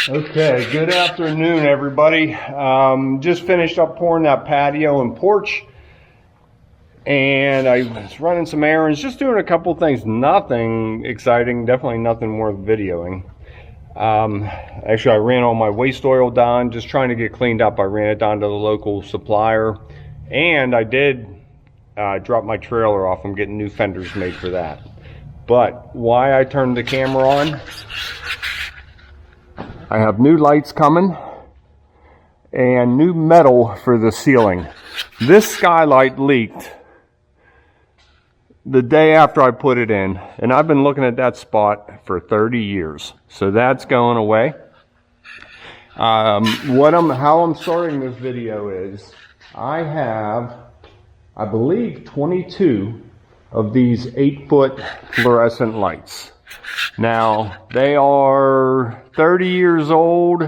Okay, good afternoon, everybody. Just finished up pouring that patio and porch, and I was running some errands, just doing a couple things. Nothing exciting, definitely nothing worth videoing. Actually, I ran all my waste oil down, just trying to get cleaned up. I ran it down to the local supplier, and I did drop my trailer off. I'm getting new fenders made for that. But why I turned the camera on, I have new lights coming and new metal for the ceiling. This skylight leaked the day after I put it in, and I've been looking at that spot for 30 years. So that's going away. How I'm starting this video is I have, I believe, 22 of these 8-foot fluorescent lights. Now, they are 30 years old.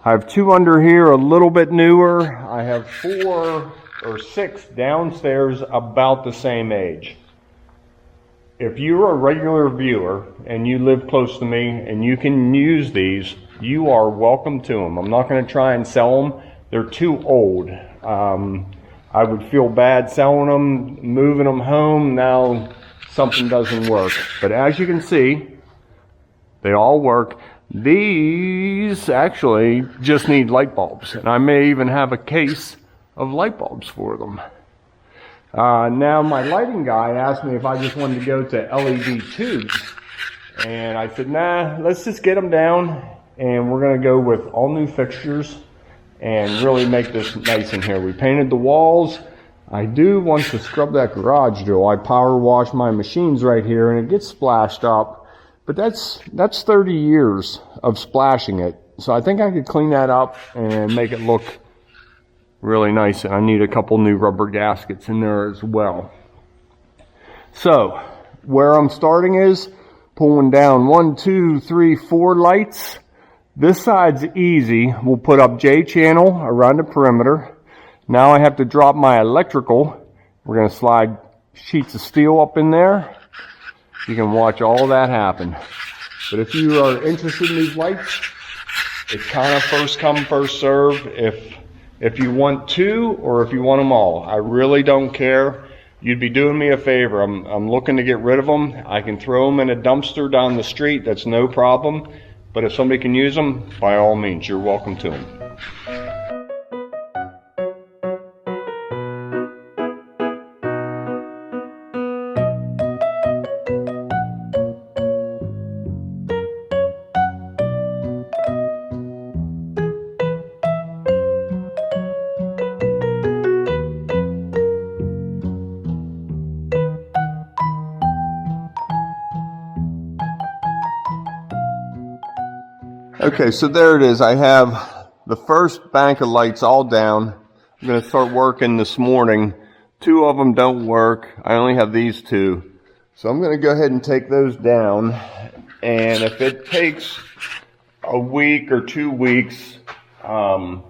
I have 2 under here, a little bit newer. I have 4 or 6 downstairs about the same age. If you're a regular viewer and you live close to me and you can use these, you are welcome to them. I'm not going to try and sell them. They're too old. I would feel bad selling them, moving them home. Now something doesn't work. But as you can see, they all work. These actually just need light bulbs, and I may even have a case of light bulbs for them. Now my lighting guy asked me if I just wanted to go to LED tubes, and I said, nah, let's just get them down, and we're going to go with all new fixtures and really make this nice in here. We painted the walls. I do want to scrub that garage door. I power wash my machines right here, and it gets splashed up. But that's 30 years of splashing it. So I think I could clean that up and make it look really nice. And I need a couple new rubber gaskets in there as well. So where I'm starting is pulling down 1, 2, 3, 4 lights. This side's easy. We'll put up J channel around the perimeter. Now I have to drop my electrical. We're going to slide sheets of steel up in there. You can watch all that happen. But if you are interested in these lights, it's kind of first come, first serve. If you want 2 or if you want them all, I really don't care. You'd be doing me a favor. I'm looking to get rid of them. I can throw them in a dumpster down the street. That's no problem. But if somebody can use them, by all means, you're welcome to them. Okay, so there it is. I have the first bank of lights all down. I'm going to start working this morning. 2 of them don't work. I only have these 2. So I'm going to go ahead and take those down. And if it takes a week or 2 weeks to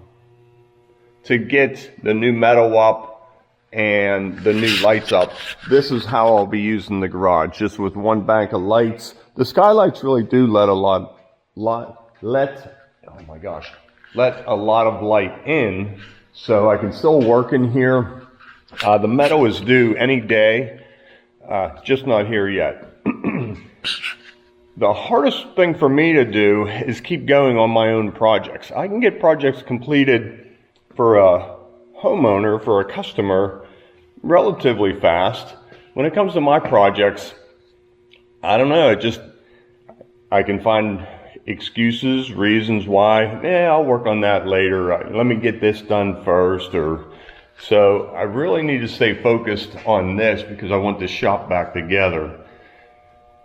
get the new metal up and the new lights up, this is how I'll be using the garage, just with 1 bank of lights. The skylights really do let a lot of light in, so I can still work in here. The metal is due any day, just not here yet. The hardest thing for me to do is keep going on my own projects. I can get projects completed for a homeowner, for a customer, relatively fast. When it comes to my projects, I don't know, I can find excuses, reasons why, I'll work on that later. Let me get this done first. So I really need to stay focused on this because I want this shop back together.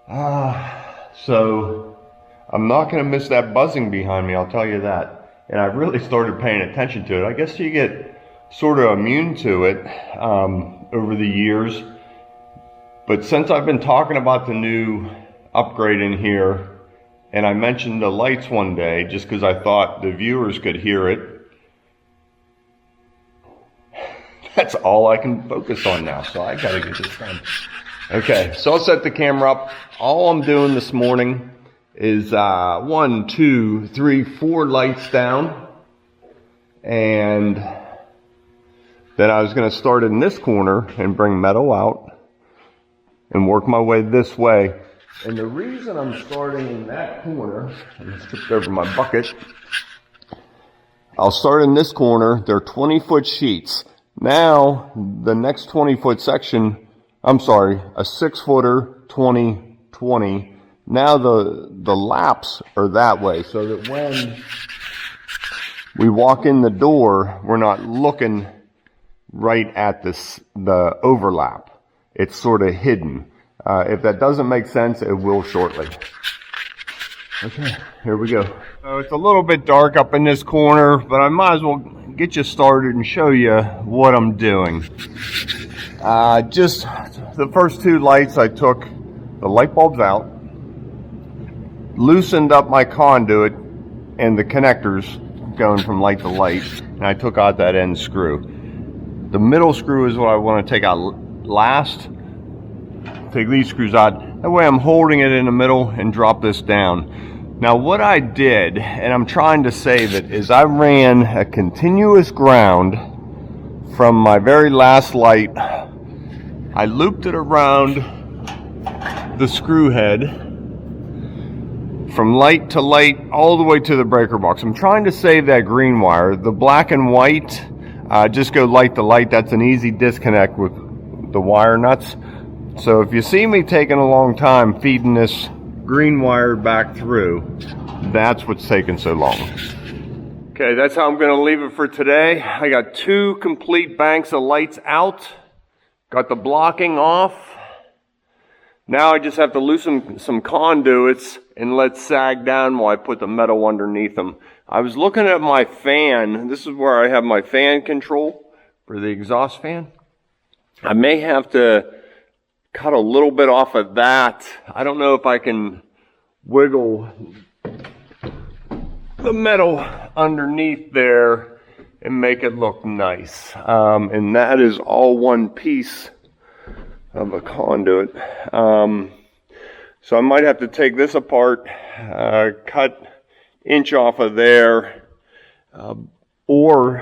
So I'm not going to miss that buzzing behind me, I'll tell you that. And I've really started paying attention to it. I guess you get sort of immune to it over the years. But since I've been talking about the new upgrade in here, and I mentioned the lights one day just because I thought the viewers could hear it, that's all I can focus on now. So I got to get this done. Okay, so I'll set the camera up. All I'm doing this morning is 1, 2, 3, 4 lights down. And then I was going to start in this corner and bring metal out and work my way this way. And the reason I'm starting in that corner, I just tripped over my bucket. I'll start in this corner. They're 20-foot sheets. Now, the next 20-foot section, I'm sorry, a 6-footer, 20, 20. Now the laps are that way, so that when we walk in the door, we're not looking right at the overlap. It's sort of hidden. If that doesn't make sense, it will shortly. Okay, here we go. It's a little bit dark up in this corner, but I might as well get you started and show you what I'm doing. Just the first 2 lights, I took the light bulbs out, loosened up my conduit and the connectors going from light to light, and I took out that end screw. The middle screw is what I want to take out last. Take these screws out. That way I'm holding it in the middle and drop this down. Now what I did, and I'm trying to save it, is I ran a continuous ground from my very last light. I looped it around the screw head from light to light all the way to the breaker box. I'm trying to save that green wire. The black and white, just go light to light. That's an easy disconnect with the wire nuts. So if you see me taking a long time feeding this green wire back through, that's what's taking so long. Okay, that's how I'm going to leave it for today. I got 2 complete banks of lights out. Got the blocking off. Now I just have to loosen some conduits and let sag down while I put the metal underneath them. I was looking at my fan. This is where I have my fan control for the exhaust fan. I may have to cut a little bit off of that. I don't know if I can wiggle the metal underneath there and make it look nice. And that is all one piece of a conduit. So I might have to take this apart, cut inch off of there, or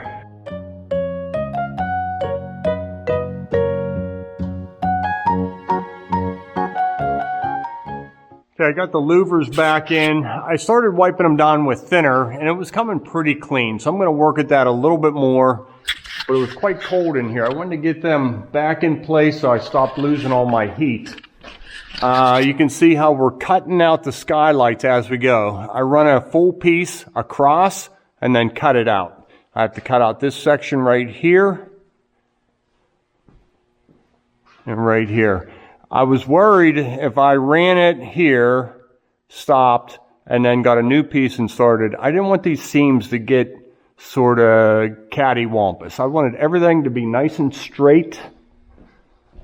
okay, I got the louvers back in. I started wiping them down with thinner, and it was coming pretty clean. So I'm going to work at that a little bit more. But it was quite cold in here. I wanted to get them back in place so I stopped losing all my heat. You can see how we're cutting out the skylights as we go. I run a full piece across and then cut it out. I have to cut out this section right here and right here. I was worried if I ran it here, stopped, and then got a new piece and started, I didn't want these seams to get sort of cattywampus. I wanted everything to be nice and straight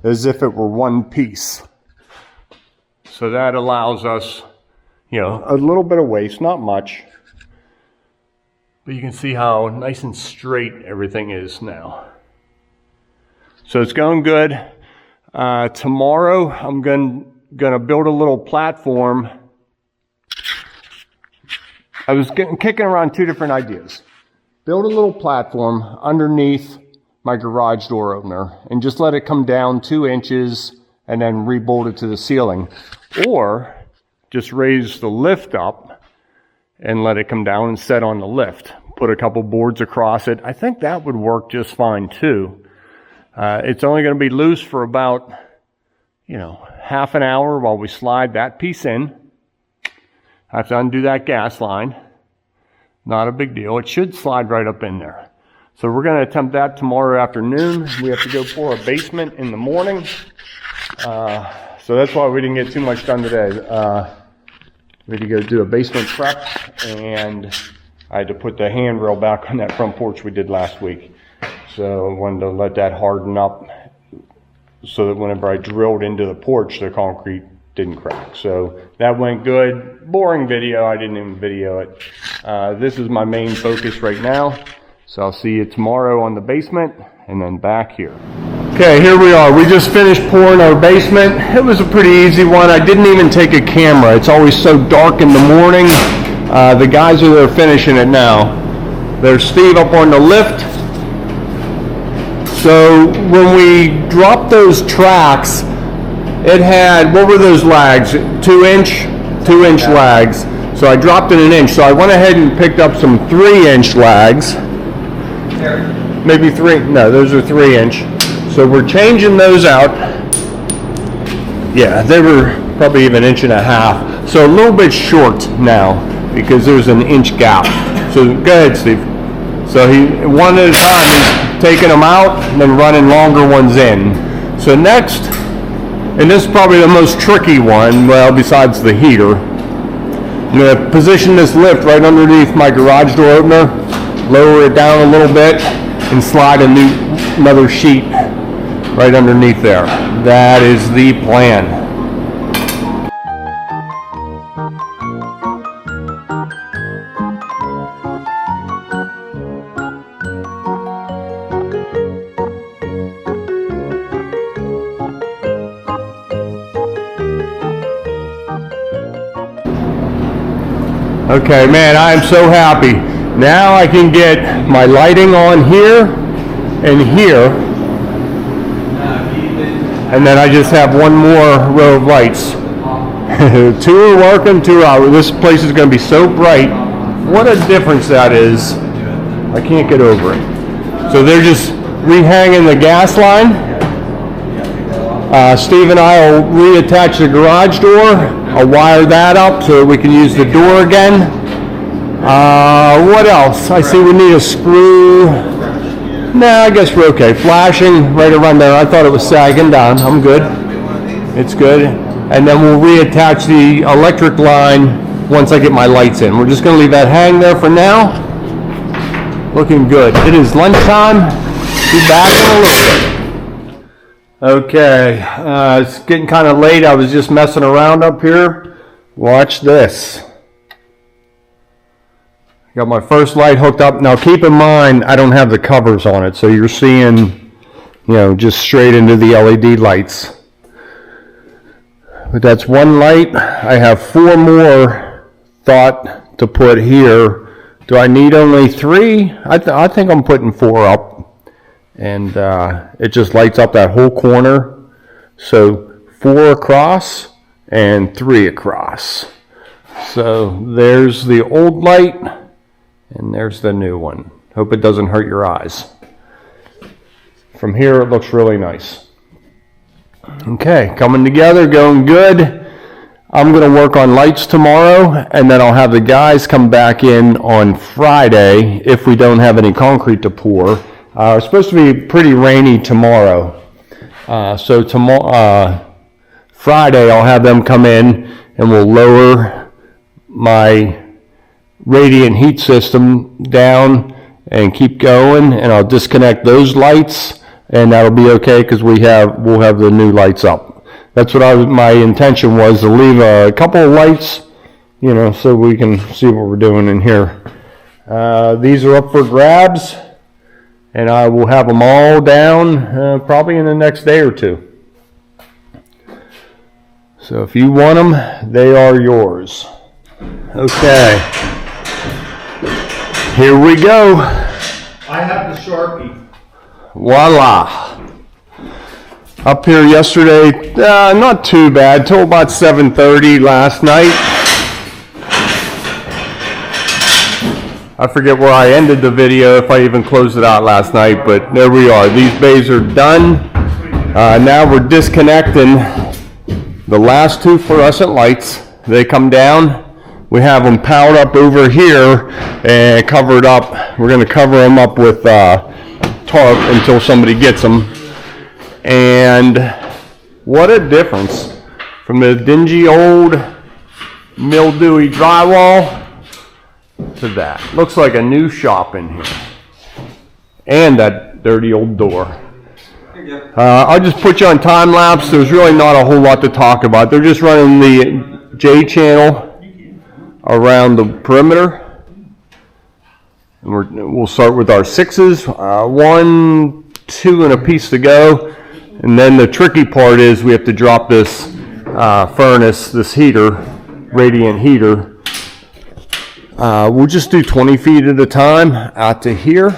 as if it were one piece. So that allows us, you know, a little bit of waste, not much. But you can see how nice and straight everything is now. So it's going good. Tomorrow I'm gonna build a little platform. I was kicking around 2 different ideas. Build a little platform underneath my garage door opener and just let it come down 2 inches and then rebolt it to the ceiling. Or just raise the lift up and let it come down and set on the lift. Put a couple boards across it. I think that would work just fine too. It's only going to be loose for about, you know, half an hour while we slide that piece in. I have to undo that gas line. Not a big deal. It should slide right up in there. So we're going to attempt that tomorrow afternoon. We have to go pour a basement in the morning. So that's why we didn't get too much done today. We had to go do a basement prep, and I had to put the handrail back on that front porch we did last week. So I wanted to let that harden up so that whenever I drilled into the porch, the concrete didn't crack. So that went good. Boring video. I didn't even video it. This is my main focus right now. So I'll see you tomorrow on the basement and then back here. Okay, here we are. We just finished pouring our basement. It was a pretty easy one. I didn't even take a camera. It's always so dark in the morning. The guys are there finishing it now. There's Steve up on the lift. So when we dropped those tracks, it had, what were those lags? 2-inch lags. So I dropped it 1 inch. So I went ahead and picked up some 3-inch lags. Maybe 3, no, those are 3-inch. So we're changing those out. Yeah, they were probably even 1.5 inches. So a little bit short now because there's an 1-inch gap. So go ahead, Steve. So he, one at a time, he's taking them out and then running longer ones in. So next, and this is probably the most tricky one, well, besides the heater. I'm going to position this lift right underneath my garage door opener, lower it down a little bit, and slide another sheet right underneath there. That is the plan. Okay, man, I am so happy. Now I can get my lighting on here and here. And then I just have one more row of lights. 2 are working, 2 are out. This place is going to be so bright. What a difference that is. I can't get over it. So they're just rehanging the gas line. Steve and I will reattach the garage door. I'll wire that up so we can use the door again. What else? I see we need a screw. Nah, I guess we're okay. Flashing right around there. I thought it was sagging down. I'm good. It's good. And then we'll reattach the electric line once I get my lights in. We're just going to leave that hang there for now. Looking good. It is lunchtime. Be back in a little bit. Okay, it's getting kind of late. I was just messing around up here. Watch this. Got my first light hooked up. Now keep in mind, I don't have the covers on it, so you're seeing, just straight into the LED lights. But that's one light. I have 4 more thought to put here. Do I need only 3? I think I'm putting 4 up. And it just lights up that whole corner. So 4 across and 3 across. So there's the old light and there's the new one. Hope it doesn't hurt your eyes. From here it looks really nice. Okay, coming together, going good. I'm going to work on lights tomorrow, and then I'll have the guys come back in on Friday if we don't have any concrete to pour. It's supposed to be pretty rainy tomorrow. So tomorrow, Friday, I'll have them come in and we'll lower my radiant heat system down and keep going, and I'll disconnect those lights, and that'll be okay because we'll have the new lights up. That's what my intention was, to leave a couple of lights, so we can see what we're doing in here. These are up for grabs. And I will have them all down probably in the next day or 2. So if you want them, they are yours. Okay. Here we go. I have the Sharpie. Voila. Up here yesterday, not too bad, till about 7:30 last night. I forget where I ended the video, if I even closed it out last night, but there we are. These bays are done. Now we're disconnecting the last 2 fluorescent lights. They come down. We have them piled up over here and covered up. We're going to cover them up with tarp until somebody gets them. And what a difference from the dingy old mildewy drywall to that. Looks like a new shop in here. And that dirty old door. I'll just put you on time lapse. There's really not a whole lot to talk about. They're just running the J channel around the perimeter. And we'll start with our 6s. 1, 2, and a piece to go. And then the tricky part is we have to drop this furnace, this heater, radiant heater. We'll just do 20 feet at a time out to here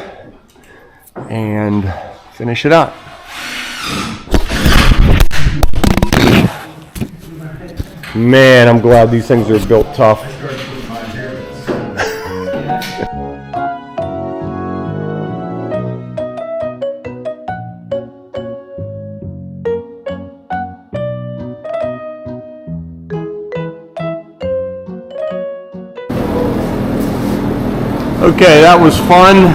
and finish it up. Man, I'm glad these things are built tough. Okay, that was fun.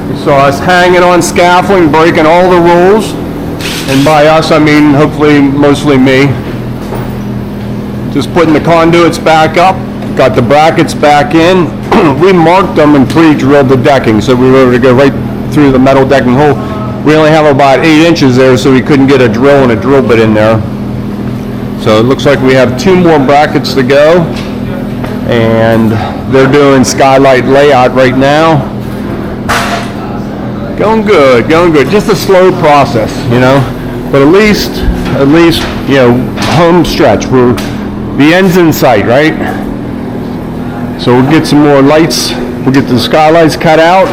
You saw us hanging on scaffolding, breaking all the rules. And by us, I mean hopefully mostly me. Just putting the conduits back up, got the brackets back in. We marked them and pre-drilled the decking, so we were able to go right through the metal decking hole. We only have about 8 inches there, so we couldn't get a drill and a drill bit in there. So it looks like we have 2 more brackets to go, and they're doing skylight layout right now. Going good, going good. Just a slow process, you know, but at least, you know, home stretch. The end's in sight, right? So we'll get some more lights. We'll get the skylights cut out,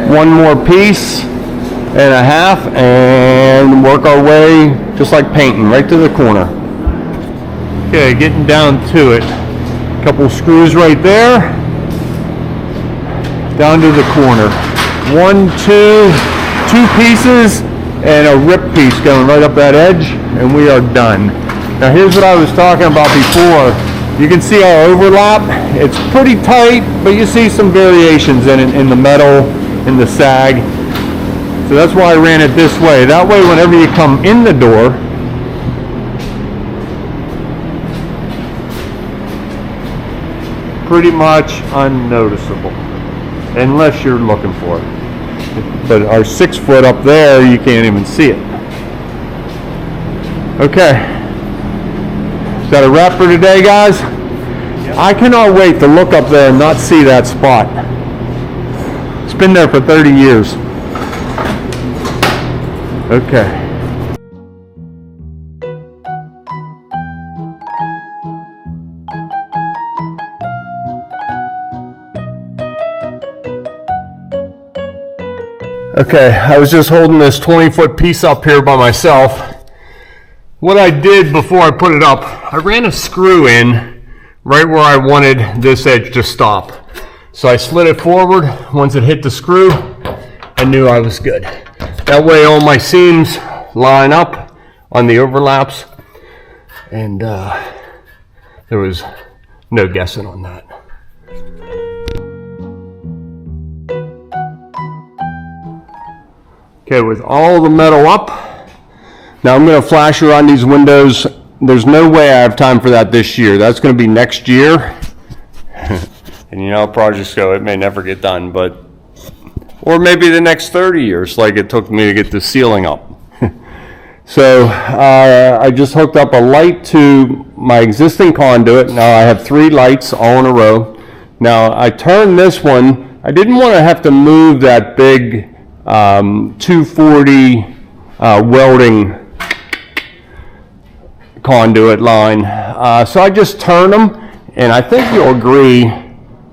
1 more piece and a half, and work our way just like painting right to the corner. Okay, getting down to it. Couple screws right there, down to the corner. 1, 2 pieces, and a rip piece going right up that edge, and we are done. Now here's what I was talking about before. You can see our overlap. It's pretty tight, but you see some variations in the metal, in the sag. So that's why I ran it this way. That way, whenever you come in the door, pretty much unnoticeable, unless you're looking for it. But our 6 foot up there, you can't even see it. Okay. Is that a wrap for today, guys? Yep. I cannot wait to look up there and not see that spot. It's been there for 30 years. Okay. Okay, I was just holding this 20-foot piece up here by myself. What I did before I put it up, I ran a screw in right where I wanted this edge to stop. So I slid it forward. Once it hit the screw, I knew I was good. That way all my seams line up on the overlaps, and there was no guessing on that. Okay, with all the metal up, now I'm going to flash around these windows. There's no way I have time for that this year. That's going to be next year. And you know, projects go, it may never get done, but, or maybe the next 30 years, like it took me to get the ceiling up. So I just hooked up a light to my existing conduit. Now I have 3 lights all in a row. Now I turned this one. I didn't want to have to move that big 240 welding conduit line. So I just turn them, and I think you'll agree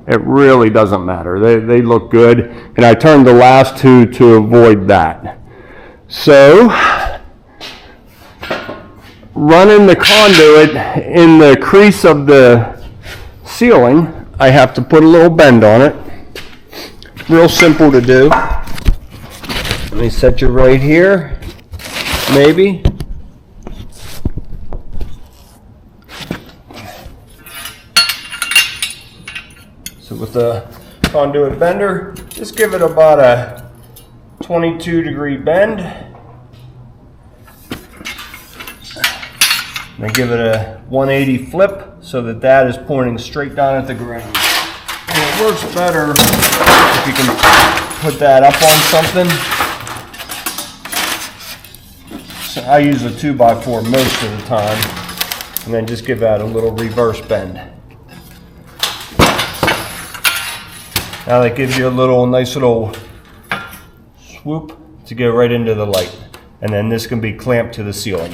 it really doesn't matter. They look good, and I turned the last 2 to avoid that. So running the conduit in the crease of the ceiling, I have to put a little bend on it. Real simple to do. Let me set you right here, maybe. So with the conduit bender, just give it about a 22-degree bend. Then give it a 180 flip so that that is pointing straight down at the ground. And it works better if you can put that up on something. So I use a 2x4 most of the time, and then just give that a little reverse bend. Now that gives you a nice little swoop to go right into the light. and then this can be clamped to the ceiling.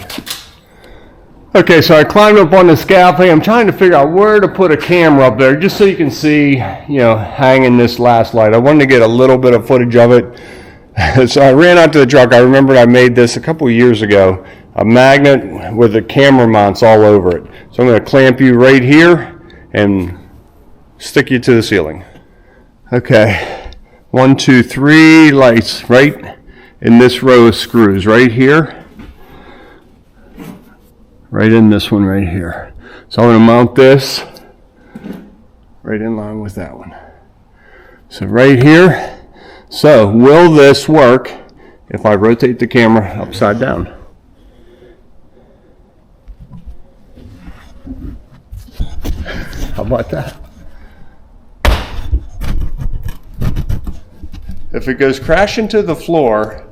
Okay, so I climbed up on the scaffolding. I'm trying to figure out where to put a camera up there just so you can see, hanging this last light. I wanted to get a little bit of footage of it. So I ran out to the truck. I remembered I made this a couple of years ago, a magnet with the camera mounts all over it. So I'm going to clamp you right here and stick you to the ceiling. Okay, 1, 2, 3 lights right in this row of screws right here. Right in this one right here. So I'm going to mount this right in line with that one. So right here. So will this work if I rotate the camera upside down? How about that? If it goes crashing to the floor,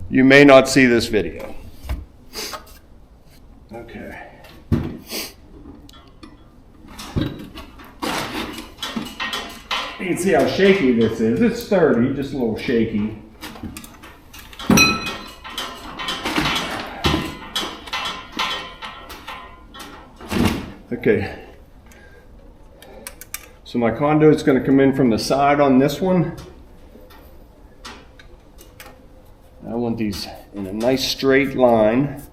you may not see this video. Okay. You can see how shaky this is. It's sturdy, just a little shaky. Okay. So my conduit's going to come in from the side on this one. I want these in a nice straight line.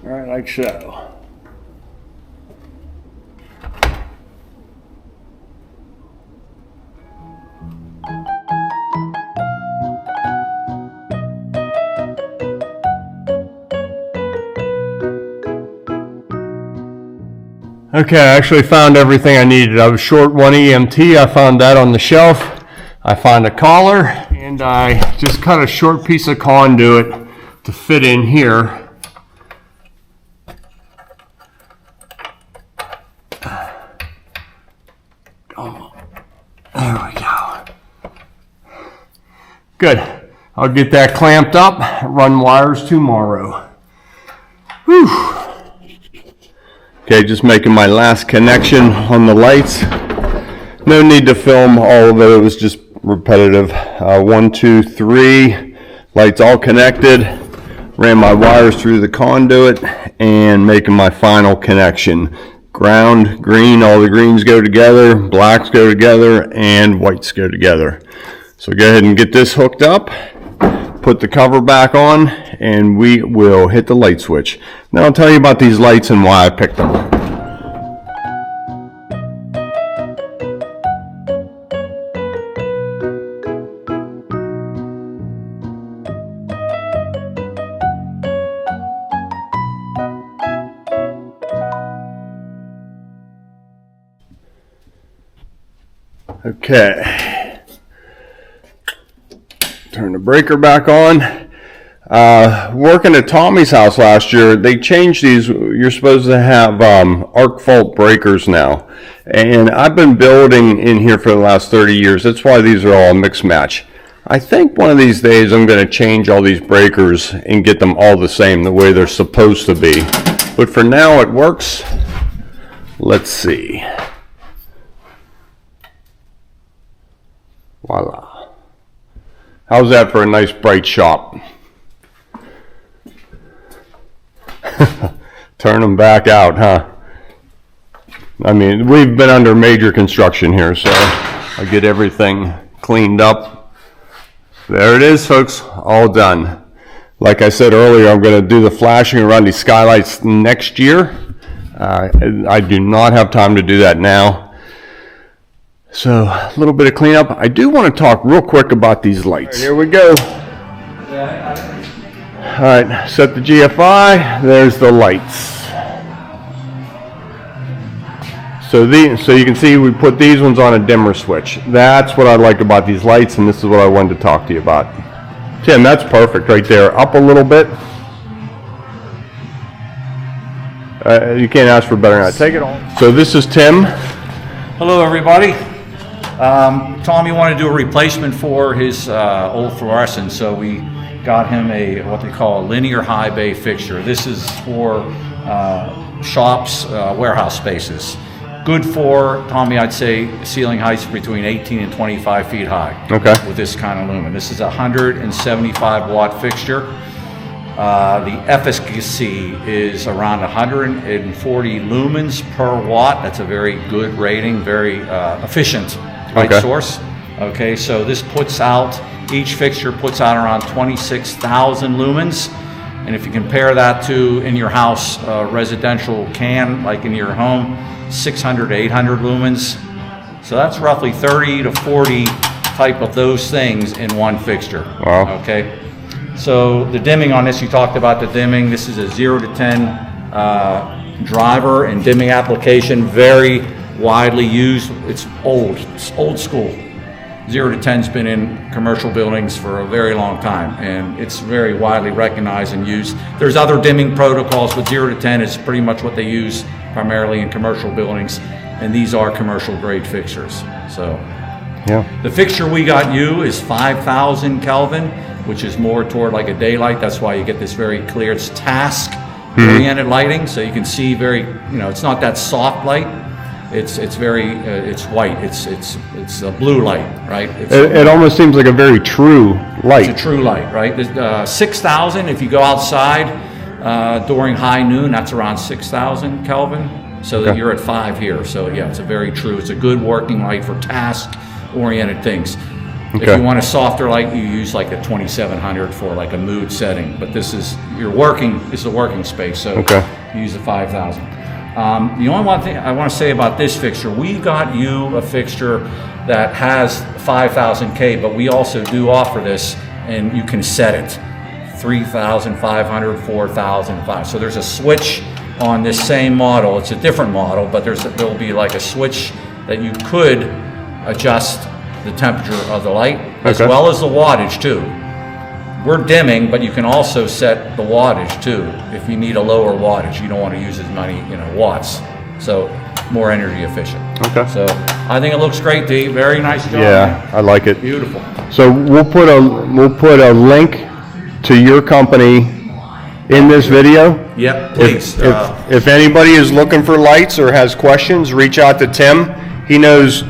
All right, like so. Okay, I actually found everything I needed. I was short 1 EMT. I found that on the shelf. I found a collar, and I just cut a short piece of conduit to fit in here. There we go. Good. I'll get that clamped up, run wires tomorrow. Whew. Okay, just making my last connection on the lights. No need to film all of it, it was just repetitive. 1, 2, 3, lights all connected. Ran my wires through the conduit and making my final connection. Ground, green, all the greens go together, blacks go together, and whites go together. So go ahead and get this hooked up, put the cover back on, and we will hit the light switch. Now I'll tell you about these lights and why I picked them. Okay, turn the breaker back on. Working at Tommy's house last year, they changed these. You're supposed to have arc fault breakers now, and I've been building in here for the last 30 years. That's why these are all mix match. I think one of these days I'm going to change all these breakers and get them all the same, the way they're supposed to be. But for now it works. Let's see. Voila. How's that for a nice bright shop? Turn them back out, huh? I mean, we've been under major construction here, so I get everything cleaned up. There it is, folks, all done. Like I said earlier, I'm going to do the flashing around these skylights next year. I do not have time to do that now. So a little bit of cleanup. I do want to talk real quick about these lights. Here we go. All right, set the GFI. There's the lights. So you can see we put these ones on a dimmer switch. That's what I like about these lights, and this is what I wanted to talk to you about. Tim, that's perfect right there. Up a little bit. You can't ask for better than that. Take it all. So this is Tim. Hello, everybody. Tommy wanted to do a replacement for his old fluorescent, so we got him what they call a linear high bay fixture. This is for shops, warehouse spaces. Good for, Tommy, I'd say ceiling heights between 18 and 25 feet high. Okay. With this kind of lumen. This is a 175 watt fixture. The efficacy is around 140 lumens per watt. That's a very good rating, very efficient light source. Okay, so this puts out, each fixture puts out around 26,000 lumens. And if you compare that to in your house, residential can, like in your home, 600 to 800 lumens. So that's roughly 30 to 40 type of those things in one fixture. Wow. Okay. So the dimming on this, you talked about the dimming. This is a 0 to 10 driver and dimming application, very widely used. It's old school. 0 to 10's been in commercial buildings for a very long time, and it's very widely recognized and used. There's other dimming protocols, but 0 to 10 is pretty much what they use primarily in commercial buildings, and these are commercial grade fixtures. So Yeah. the fixture we got you is 5,000 Kelvin, which is more toward like a daylight. That's why you get this very clear, it's task oriented lighting, so you can see very, you know, it's not that soft light. It's very, it's white. It's a blue light, right? It almost seems like a very true light. It's a true light, right? 6,000, if you go outside during high noon, that's around 6,000 Kelvin. So that you're at 5 here. So yeah, it's a very true, it's a good working light for task-oriented things. If you want a softer light, you use like a 2700 for like a mood setting. But this is, this is a working space, so you use the 5,000. The only one thing I want to say about this fixture, we got you a fixture that has 5,000K, but we also do offer this, and you can set it 3,500, 4,005. So there's a switch on this same model. It's a different model, but there'll be like a switch that you could adjust the temperature of the light as well as the wattage too. We're dimming, but you can also set the wattage too. If you need a lower wattage, you don't want to use as many, watts. So more energy efficient. Okay. So I think it looks great, D. Very nice job. Yeah, man. I like it. Beautiful. So we'll put a link to your company in this video. Yep, please. If anybody is looking for lights or has questions, reach out to Tim. He knows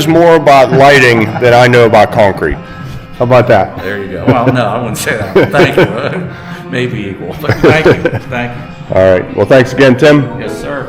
more about lighting than I know about concrete. How about that? There you go. Well, no, I wouldn't say that. Thank you. Maybe equal, but thank you. Thank you. All right. Well, thanks again, Tim. Yes, sir.